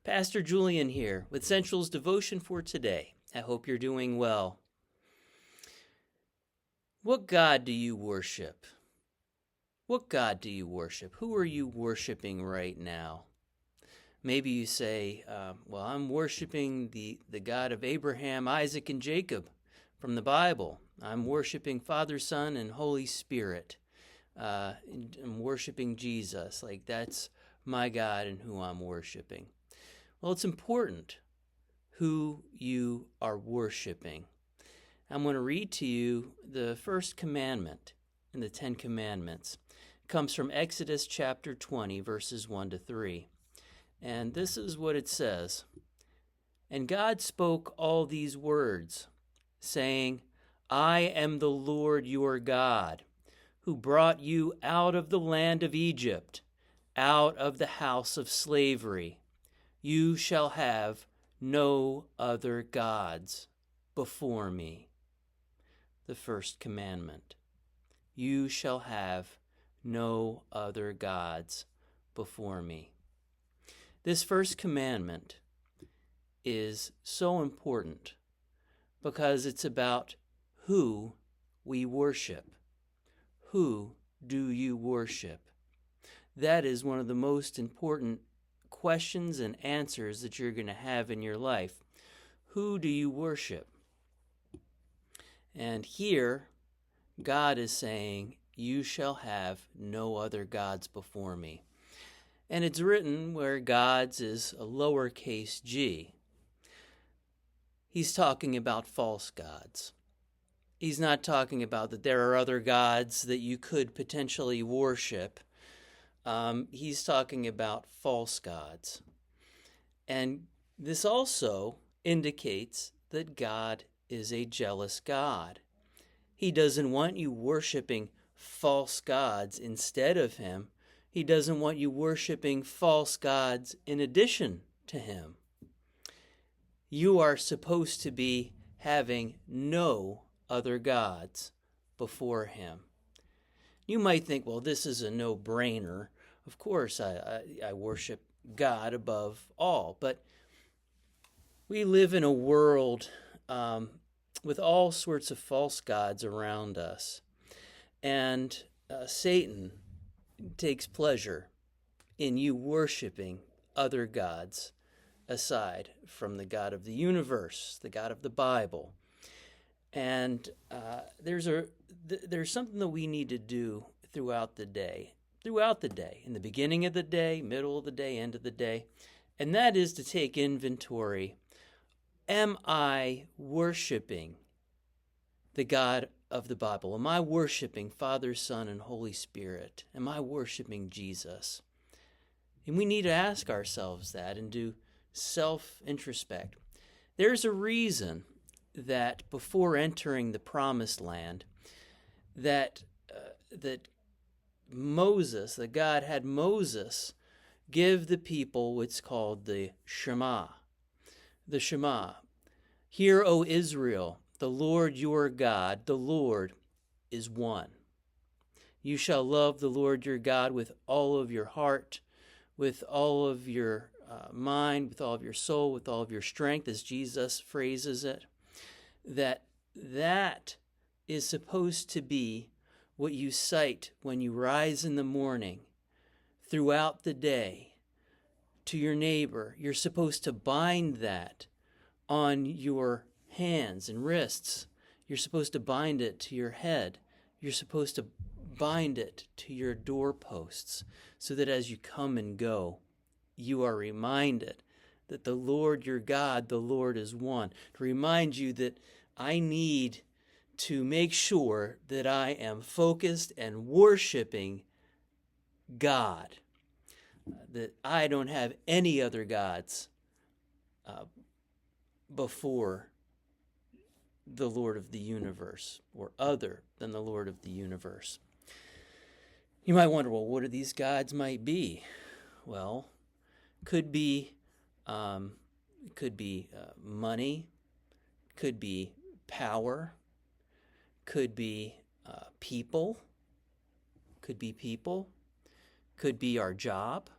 Pastor Julian here with Central's devotion for today. I hope you're doing well. What God do you worship? What God do you worship? Who are you worshiping right now? Maybe you say, I'm worshiping the God of Abraham, Isaac, and Jacob from the Bible. I'm worshiping Father, Son, and Holy Spirit. I'm worshiping Jesus. Like that's my God and who I'm worshiping. Well, it's important who you are worshiping. I'm going to read to you the first commandment in the Ten Commandments. It comes from Exodus chapter 20, verses 1 to 3. And this is what it says. And God spoke all these words, saying, I am the Lord your God, who brought you out of the land of Egypt, out of the house of slavery. You shall have no other gods before me. The first commandment. You shall have no other gods before me. This first commandment is so important because it's about who we worship. Who do you worship? That is one of the most important questions and answers that you're going to have in your life. Who do you worship? And here, God is saying, you shall have no other gods before me. And it's written where gods is a lowercase g. He's talking about false gods. He's not talking about that there are other gods that you could potentially worship. He's talking about false gods. And this also indicates that God is a jealous God. He doesn't want you worshiping false gods instead of him. He doesn't want you worshiping false gods in addition to him. You are supposed to be having no other gods before him. You might think, well, this is a no-brainer. Of course, I worship God above all. But we live in a world with all sorts of false gods around us. And Satan takes pleasure in you worshiping other gods aside from the God of the universe, the God of the Bible. And there's something that we need to do throughout the day, in the beginning of the day, middle of the day, end of the day, and that is to take inventory. Am I worshiping the God of the Bible? Am I worshiping Father, Son, and Holy Spirit? Am I worshiping Jesus? And we need to ask ourselves that and do self-introspect. There's a reason that before entering the promised land, that God had Moses give the people what's called the Shema. The Shema. Hear, O Israel, the Lord your God, the Lord is one. You shall love the Lord your God with all of your heart, with all of your mind, with all of your soul, with all of your strength, as Jesus phrases it. That is supposed to be what you cite when you rise in the morning, throughout the day, to your neighbor. You're supposed to bind that on your hands and wrists. You're supposed to bind it to your head. You're supposed to bind it to your doorposts so that as you come and go, you are reminded that the Lord your God, the Lord is one. To remind you that I need to make sure that I am focused and worshiping God, that I don't have any other gods before the Lord of the universe, or other than the Lord of the universe. You might wonder, well, what are these gods might be? Well, could be money, could be power, could be people, could be our job,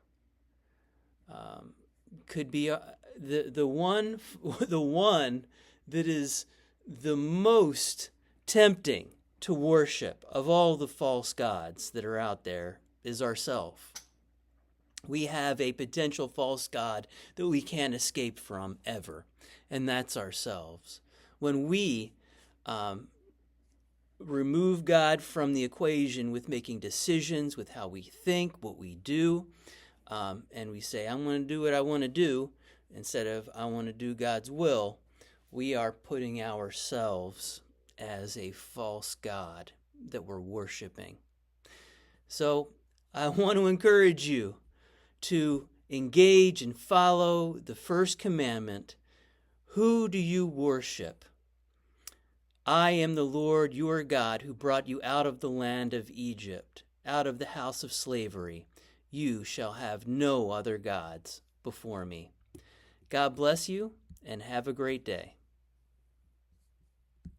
could be the one the one that is the most tempting to worship of all the false gods that are out there is ourself. We have a potential false god that we can't escape from ever, and that's ourselves. When we remove God from the equation with making decisions, with how we think, what we do, and we say, I'm going to do what I want to do, instead of I want to do God's will, we are putting ourselves as a false god that we're worshiping. So I want to encourage you to engage and follow the first commandment. Who do you worship? I am the Lord your God who brought you out of the land of Egypt, out of the house of slavery. You shall have no other gods before me. God bless you and have a great day.